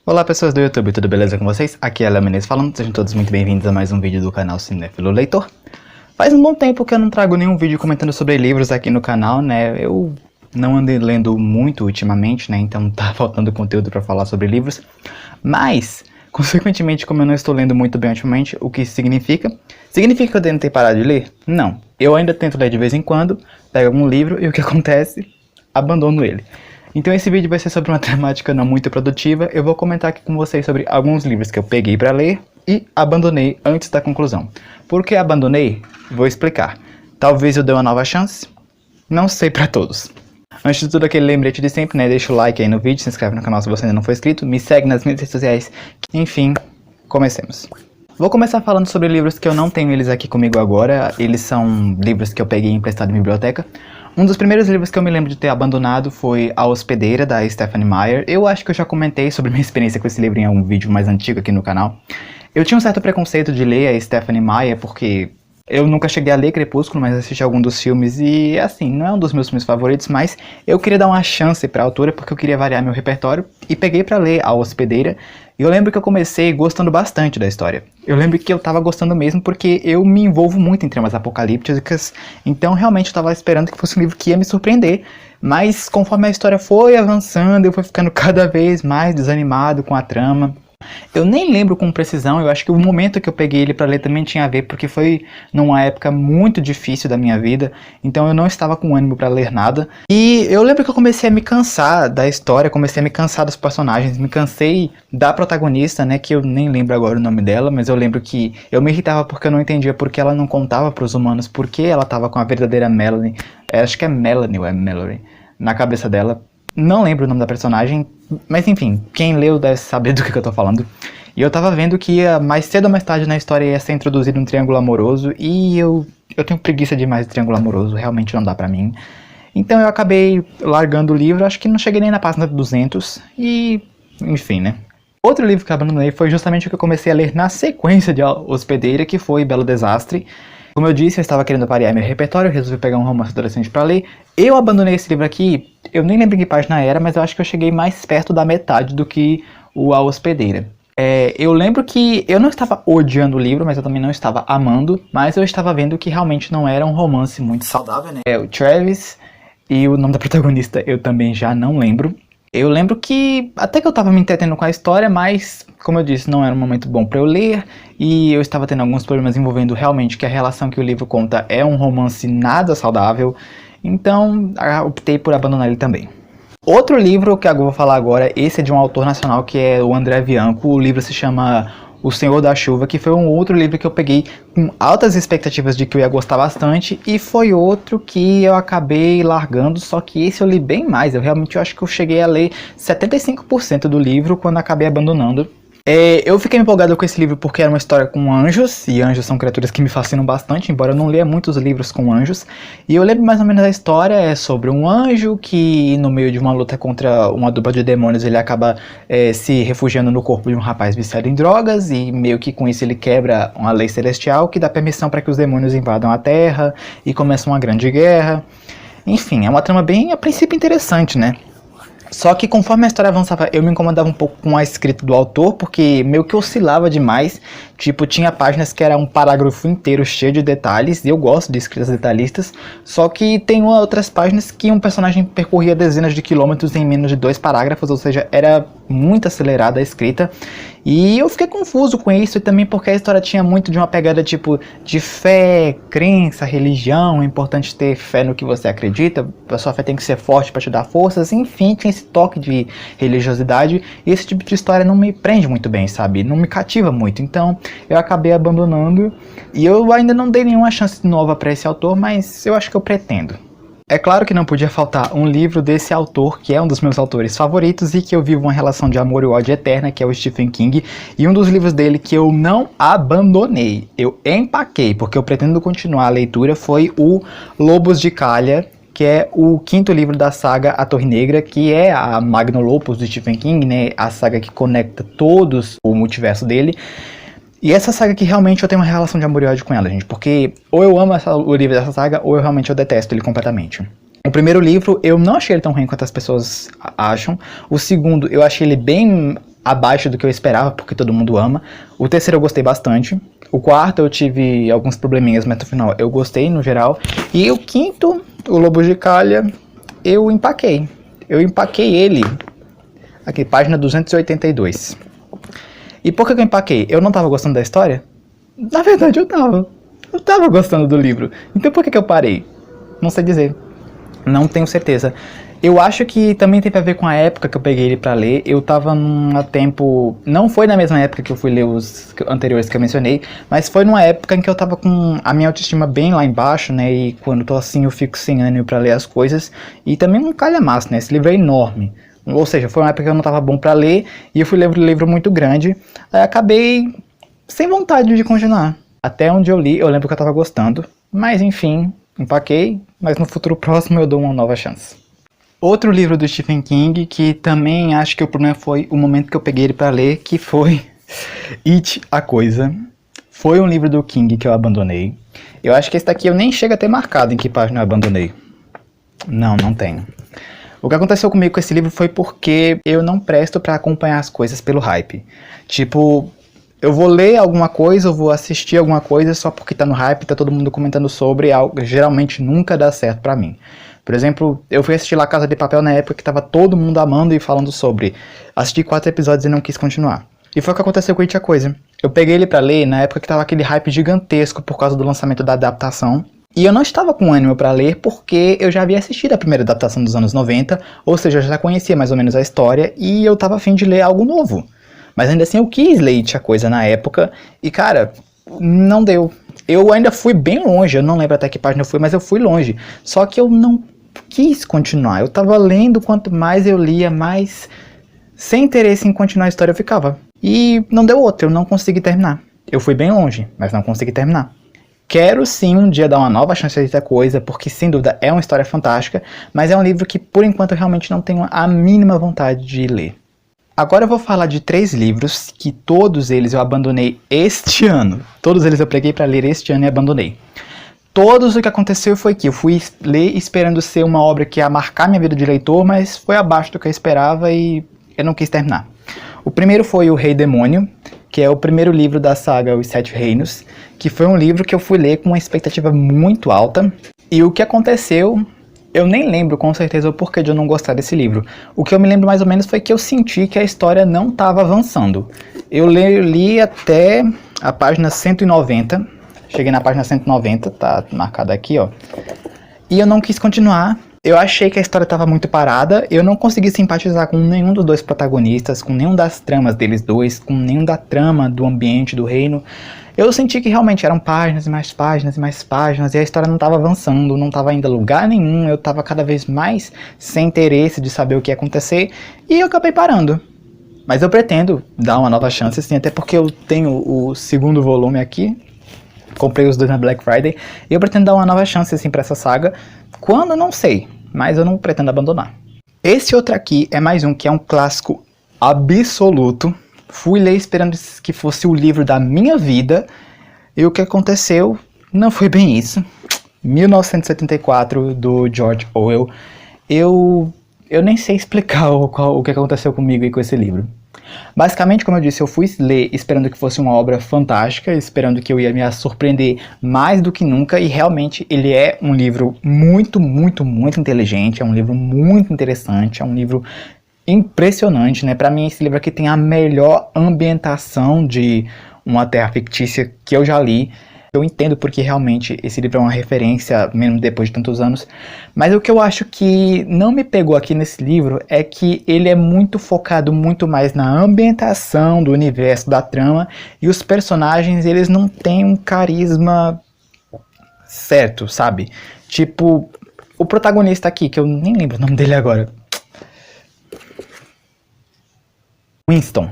Olá pessoas do YouTube, tudo beleza com vocês? Aqui é Léo Menezes falando, sejam todos muito bem-vindos a mais um vídeo do canal Cinéfilo Leitor. Faz um bom tempo que eu não trago nenhum vídeo comentando sobre livros aqui no canal, né? Eu não andei lendo muito ultimamente, né? Então tá faltando conteúdo pra falar sobre livros. Mas, consequentemente, como eu não estou lendo muito bem ultimamente, o que isso significa? Significa que eu tentei parar de ler? Não. Eu ainda tento ler de vez em quando, pego algum livro e o que acontece? Abandono ele. Então esse vídeo vai ser sobre uma temática não muito produtiva. Eu vou comentar aqui com vocês sobre alguns livros que eu peguei para ler e abandonei antes da conclusão. Por que abandonei? Vou explicar. Talvez eu dê uma nova chance? Não sei para todos. Antes de tudo, aquele lembrete de sempre, né? Deixa o like aí no vídeo, se inscreve no canal se você ainda não for inscrito, me segue nas minhas redes sociais. Enfim, comecemos. Vou começar falando sobre livros que eu não tenho eles aqui comigo agora. Eles são livros que eu peguei emprestado em biblioteca. Um dos primeiros livros que eu me lembro de ter abandonado foi A Hospedeira, da Stephenie Meyer. Eu acho que eu já comentei sobre minha experiência com esse livro em um vídeo mais antigo aqui no canal. Eu tinha um certo preconceito de ler a Stephenie Meyer porque eu nunca cheguei a ler Crepúsculo, mas assisti algum dos filmes e, assim, não é um dos meus filmes favoritos, mas eu queria dar uma chance pra autora porque eu queria variar meu repertório e peguei pra ler A Hospedeira. E eu lembro que eu comecei gostando bastante da história. Eu lembro que eu tava gostando mesmo porque eu me envolvo muito em tramas apocalípticas, então realmente eu tava esperando que fosse um livro que ia me surpreender. Mas conforme a história foi avançando, eu fui ficando cada vez mais desanimado com a trama. Eu nem lembro com precisão, eu acho que o momento que eu peguei ele pra ler também tinha a ver, porque foi numa época muito difícil da minha vida, então eu não estava com ânimo pra ler nada. E eu lembro que eu comecei a me cansar da história, comecei a me cansar dos personagens, me cansei da protagonista, né, que eu nem lembro agora o nome dela, mas eu lembro que eu me irritava porque eu não entendia porque ela não contava pros humanos porque ela tava com a verdadeira Melanie, acho que é Melanie ou é Mallory, na cabeça dela. Não lembro o nome da personagem, mas enfim, quem leu deve saber do que eu tô falando. E eu tava vendo que mais cedo ou mais tarde na história ia ser introduzido um triângulo amoroso, e eu tenho preguiça demais de triângulo amoroso, realmente não dá pra mim. Então eu acabei largando o livro, acho que não cheguei nem na página 200, e enfim, né. Outro livro que eu abandonei foi justamente o que eu comecei a ler na sequência de A Hospedeira, que foi Belo Desastre. Como eu disse, eu estava querendo variar meu repertório, eu resolvi pegar um romance adolescente para ler. Eu abandonei esse livro aqui, eu nem lembro em que página era, mas eu acho que eu cheguei mais perto da metade do que o A Hospedeira. Eu lembro que eu não estava odiando o livro, mas eu também não estava amando, mas eu estava vendo que realmente não era um romance muito saudável, né? O Travis e o nome da protagonista eu também já não lembro. Eu lembro que até que eu estava me entretendo com a história, mas, como eu disse, não era um momento bom para eu ler, e eu estava tendo alguns problemas envolvendo realmente que a relação que o livro conta é um romance nada saudável, então optei por abandonar ele também. Outro livro que eu vou falar agora, esse é de um autor nacional que é o André Bianco, o livro se chama O Senhor da Chuva, que foi um outro livro que eu peguei com altas expectativas de que eu ia gostar bastante, e foi outro que eu acabei largando, só que esse eu li bem mais, eu acho que eu cheguei a ler 75% do livro quando acabei abandonando. Eu fiquei empolgado com esse livro porque era uma história com anjos, e anjos são criaturas que me fascinam bastante, embora eu não leia muitos livros com anjos. E eu lembro mais ou menos da história, é sobre um anjo que no meio de uma luta contra uma dupla de demônios ele acaba se refugiando no corpo de um rapaz viciado em drogas, e meio que com isso ele quebra uma lei celestial que dá permissão para que os demônios invadam a Terra e começa uma grande guerra. Enfim, é uma trama bem, a princípio, interessante, né? Só que conforme a história avançava, eu me incomodava um pouco com a escrita do autor, porque meio que oscilava demais. Tipo, tinha páginas que era um parágrafo inteiro cheio de detalhes, e eu gosto de escritas detalhistas. Só que tem outras páginas que um personagem percorria dezenas de quilômetros em menos de 2 parágrafos, ou seja, era muito acelerada a escrita. E eu fiquei confuso com isso, e também porque a história tinha muito de uma pegada tipo de fé, crença, religião. É importante ter fé no que você acredita, a sua fé tem que ser forte para te dar forças, enfim, tinha esse toque de religiosidade, e esse tipo de história não me prende muito bem, sabe? Não me cativa muito, então eu acabei abandonando, e eu ainda não dei nenhuma chance nova para esse autor, mas eu acho que eu pretendo. É claro que não podia faltar um livro desse autor, que é um dos meus autores favoritos e que eu vivo uma relação de amor e ódio eterna, que é o Stephen King, e um dos livros dele que eu não abandonei, eu empaquei, porque eu pretendo continuar a leitura, foi o Lobos de Calha, que é o 5º livro da saga A Torre Negra, que é a Magnum Opus do Stephen King, né, a saga que conecta todos o multiverso dele. E essa saga que realmente eu tenho uma relação de amor e ódio com ela, gente, porque ou eu amo o livro dessa saga, ou eu realmente detesto ele completamente. O primeiro livro, eu não achei ele tão ruim quanto as pessoas acham. O segundo, eu achei ele bem abaixo do que eu esperava, porque todo mundo ama. O terceiro eu gostei bastante. O quarto eu tive alguns probleminhas, mas no final eu gostei no geral. E o quinto, o Lobo de Calha, eu empaquei. Eu empaquei ele. Aqui, página 282. E por que eu empaquei? Eu não tava gostando da história? Na verdade eu tava. Eu tava gostando do livro. Então por que eu parei? Não sei dizer. Não tenho certeza. Eu acho que também tem a ver com a época que eu peguei ele pra ler. Eu tava num tempo... Não foi na mesma época que eu fui ler os anteriores que eu mencionei, mas foi numa época em que eu tava com a minha autoestima bem lá embaixo, né? E quando eu tô assim eu fico sem ânimo pra ler as coisas. E também um calhamaço, né? Esse livro é enorme. Ou seja, foi uma época que eu não tava bom pra ler e eu fui ler um livro muito grande. Aí acabei sem vontade de continuar. Até onde eu li, eu lembro que eu tava gostando. Mas enfim, empaquei. Mas no futuro próximo eu dou uma nova chance. Outro livro do Stephen King, que também acho que o problema foi o momento que eu peguei ele pra ler, que foi It, a Coisa. Foi um livro do King que eu abandonei. Eu acho que esse daqui eu nem chego a ter marcado em que página eu abandonei. Não, não tenho. O que aconteceu comigo com esse livro foi porque eu não presto pra acompanhar as coisas pelo hype. Tipo, eu vou ler alguma coisa, eu vou assistir alguma coisa só porque tá no hype, tá todo mundo comentando sobre algo, geralmente nunca dá certo pra mim. Por exemplo, eu fui assistir La Casa de Papel na época que tava todo mundo amando e falando sobre. Assisti 4 episódios e não quis continuar. E foi o que aconteceu com It, a Coisa. Eu peguei ele pra ler na época que tava aquele hype gigantesco por causa do lançamento da adaptação. E eu não estava com ânimo pra ler porque eu já havia assistido a primeira adaptação dos anos 90, ou seja, eu já conhecia mais ou menos a história e eu tava a fim de ler algo novo. Mas ainda assim eu quis ler It, a Coisa na época e cara, não deu. Eu ainda fui bem longe, eu não lembro até que página eu fui, mas eu fui longe. Só que eu não quis continuar. Eu tava lendo, quanto mais eu lia, mais sem interesse em continuar a história eu ficava. E não deu outra, eu não consegui terminar. Eu fui bem longe, mas não consegui terminar. Quero sim um dia dar uma nova chance a essa coisa, porque sem dúvida é uma história fantástica, mas é um livro que por enquanto eu realmente não tenho a mínima vontade de ler. Agora eu vou falar de 3 livros que todos eles eu abandonei este ano. Todos eles eu peguei para ler este ano e abandonei. Todos o que aconteceu foi que eu fui ler esperando ser uma obra que ia marcar minha vida de leitor, mas foi abaixo do que eu esperava e eu não quis terminar. O primeiro foi O Rei Demônio, que é o primeiro livro da saga Os Sete Reinos, que foi um livro que eu fui ler com uma expectativa muito alta. E o que aconteceu, eu nem lembro com certeza o porquê de eu não gostar desse livro. O que eu me lembro mais ou menos foi que eu senti que a história não estava avançando. Eu li até a página 190. Cheguei na página 190, tá marcada aqui, ó. E eu não quis continuar. Eu achei que a história estava muito parada. Eu não consegui simpatizar com nenhum dos dois protagonistas, com nenhum das tramas deles dois, com nenhum da trama do ambiente do reino. Eu senti que realmente eram páginas e mais páginas e mais páginas, e a história não estava avançando, não estava indo a lugar nenhum. Eu estava cada vez mais sem interesse de saber o que ia acontecer, e eu acabei parando. Mas eu pretendo dar uma nova chance, sim, até porque eu tenho o segundo volume aqui. Comprei os dois na Black Friday. E eu pretendo dar uma nova chance assim pra essa saga. Quando, não sei. Mas eu não pretendo abandonar. Esse outro aqui é mais um que é um clássico absoluto. Fui ler esperando que fosse o livro da minha vida. E o que aconteceu não foi bem isso. 1984, do George Orwell. Eu nem sei explicar o que aconteceu comigo e com esse livro. Basicamente, como eu disse, eu fui ler esperando que fosse uma obra fantástica, esperando que eu ia me surpreender mais do que nunca, e realmente ele é um livro muito, muito, muito inteligente, é um livro muito interessante, é um livro impressionante, né? Pra mim, esse livro aqui tem a melhor ambientação de uma terra fictícia que eu já li. Eu entendo porque realmente esse livro é uma referência, mesmo depois de tantos anos. Mas o que eu acho que não me pegou aqui nesse livro é que ele é muito focado muito mais na ambientação do universo, da trama. E os personagens, eles não têm um carisma certo, sabe? Tipo, o protagonista aqui, que eu nem lembro o nome dele agora. Winston.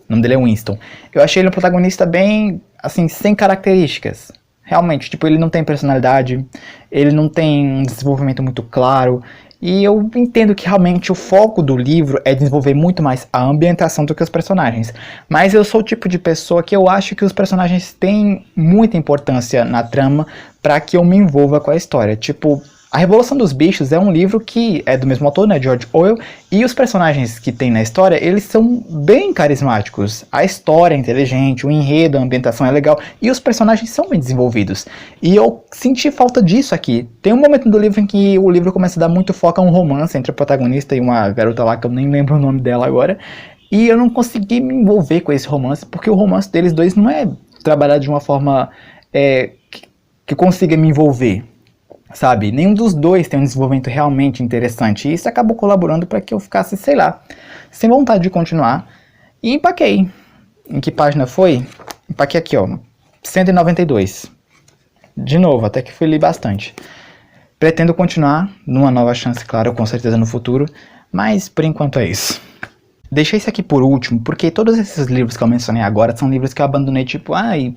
O nome dele é Winston. Eu achei ele um protagonista bem, assim, sem características. Realmente, tipo, ele não tem personalidade, ele não tem um desenvolvimento muito claro. E eu entendo que realmente o foco do livro é desenvolver muito mais a ambientação do que os personagens. Mas eu sou o tipo de pessoa que eu acho que os personagens têm muita importância na trama para que eu me envolva com a história. Tipo, A Revolução dos Bichos é um livro que é do mesmo autor, né, George Orwell, e os personagens que tem na história, eles são bem carismáticos. A história é inteligente, o enredo, a ambientação é legal, e os personagens são bem desenvolvidos. E eu senti falta disso aqui. Tem um momento do livro em que o livro começa a dar muito foco a um romance entre o protagonista e uma garota lá, que eu nem lembro o nome dela agora, e eu não consegui me envolver com esse romance, porque o romance deles dois não é trabalhado de uma forma que consiga me envolver. Sabe, nenhum dos dois tem um desenvolvimento realmente interessante. E isso acabou colaborando para que eu ficasse, sei lá, sem vontade de continuar. E empaquei. Em que página foi? Empaquei aqui, ó, 192. De novo, até que fui ler bastante. Pretendo continuar, numa nova chance, claro, com certeza no futuro. Mas por enquanto é isso. Deixei isso aqui por último, porque todos esses livros que eu mencionei agora são livros que eu abandonei, tipo, ai,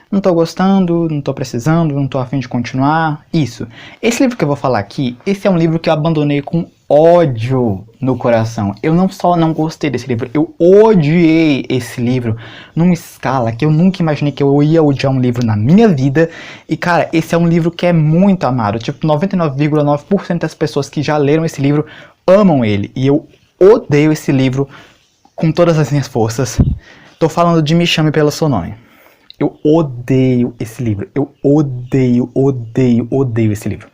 não tô gostando, não tô precisando, não tô a fim de continuar. Isso. Esse livro que eu vou falar aqui, esse é um livro que eu abandonei com ódio no coração. Eu não só não gostei desse livro, eu odiei esse livro numa escala que eu nunca imaginei que eu ia odiar um livro na minha vida. E cara, esse é um livro que é muito amado. Tipo, 99,9% das pessoas que já leram esse livro amam ele. E eu odeio esse livro com todas as minhas forças. Tô falando de Me Chame Pelo Seu Nome. Eu odeio esse livro. Eu odeio esse livro.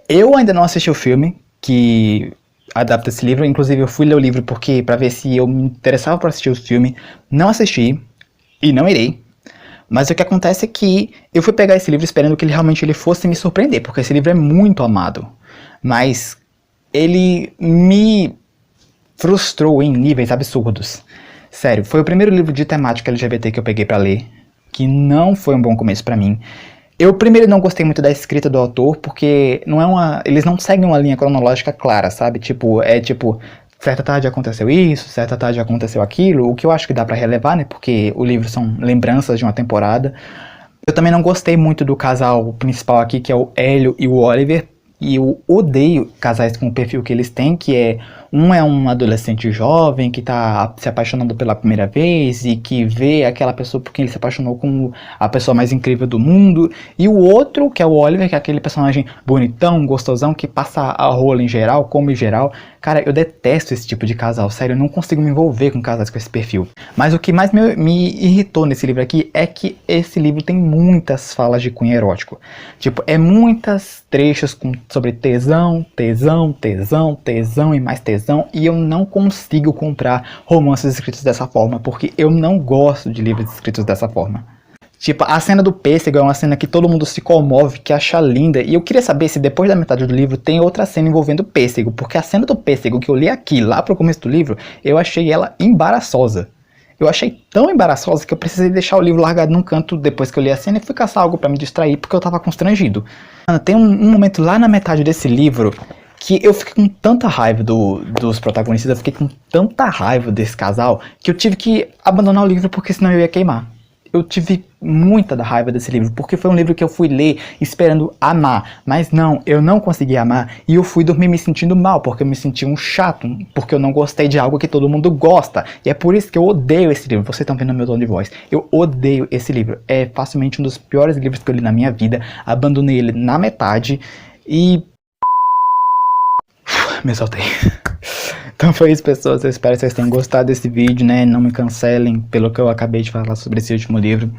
Eu ainda não assisti o filme que adapta esse livro. Inclusive eu fui ler o livro porque para ver se eu me interessava por assistir o filme. Não assisti e não irei. Mas o que acontece é que eu fui pegar esse livro esperando que ele realmente fosse me surpreender, porque esse livro é muito amado. Mas ele me frustrou em níveis absurdos. Sério, foi o primeiro livro de temática LGBT que eu peguei pra ler, que não foi um bom começo pra mim. Eu primeiro não gostei muito da escrita do autor, porque eles não seguem uma linha cronológica clara, sabe? Tipo, certa tarde aconteceu isso, certa tarde aconteceu aquilo, o que eu acho que dá pra relevar, né? Porque o livro são lembranças de uma temporada. Eu também não gostei muito do casal principal aqui, que é o Hélio e o Oliver, e eu odeio casais com o perfil que eles têm, que é um adolescente jovem que tá se apaixonando pela primeira vez e que vê aquela pessoa por quem ele se apaixonou como a pessoa mais incrível do mundo, e o outro, que é o Oliver, que é aquele personagem bonitão, gostosão, que passa a rola em geral, come em geral. Cara, eu detesto esse tipo de casal, sério, eu não consigo me envolver com casais com esse perfil. Mas o que mais me irritou nesse livro aqui é que esse livro tem muitas falas de cunho erótico. Tipo, muitas trechos sobre tesão, tesão, tesão, tesão e mais tesão, e eu não consigo comprar romances escritos dessa forma, porque eu não gosto de livros escritos dessa forma. Tipo, a cena do pêssego é uma cena que todo mundo se comove, que acha linda, e eu queria saber se depois da metade do livro tem outra cena envolvendo o pêssego, porque a cena do pêssego que eu li aqui, lá pro começo do livro, eu achei ela embaraçosa. Eu achei tão embaraçosa que eu precisei deixar o livro largado num canto depois que eu li a cena e fui caçar algo pra me distrair, porque eu tava constrangido. Mano, tem um momento lá na metade desse livro que eu fiquei com tanta raiva dos protagonistas, eu fiquei com tanta raiva desse casal, que eu tive que abandonar o livro porque senão eu ia queimar. Eu tive muita da raiva desse livro, porque foi um livro que eu fui ler esperando amar, mas não, eu não consegui amar, e eu fui dormir me sentindo mal, porque eu me senti um chato, porque eu não gostei de algo que todo mundo gosta, e é por isso que eu odeio esse livro. Vocês estão vendo meu tom de voz, eu odeio esse livro, é facilmente um dos piores livros que eu li na minha vida, abandonei ele na metade, e... me soltei. Então foi isso, pessoas, eu espero que vocês tenham gostado desse vídeo, né, não me cancelem pelo que eu acabei de falar sobre esse último livro.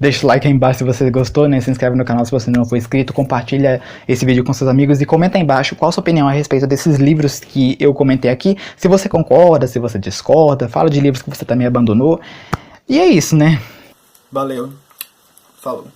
Deixa o like aí embaixo se você gostou, né, se inscreve no canal se você não for inscrito, compartilha esse vídeo com seus amigos e comenta aí embaixo qual a sua opinião a respeito desses livros que eu comentei aqui, se você concorda, se você discorda, fala de livros que você também abandonou, e é isso, né. Valeu, falou.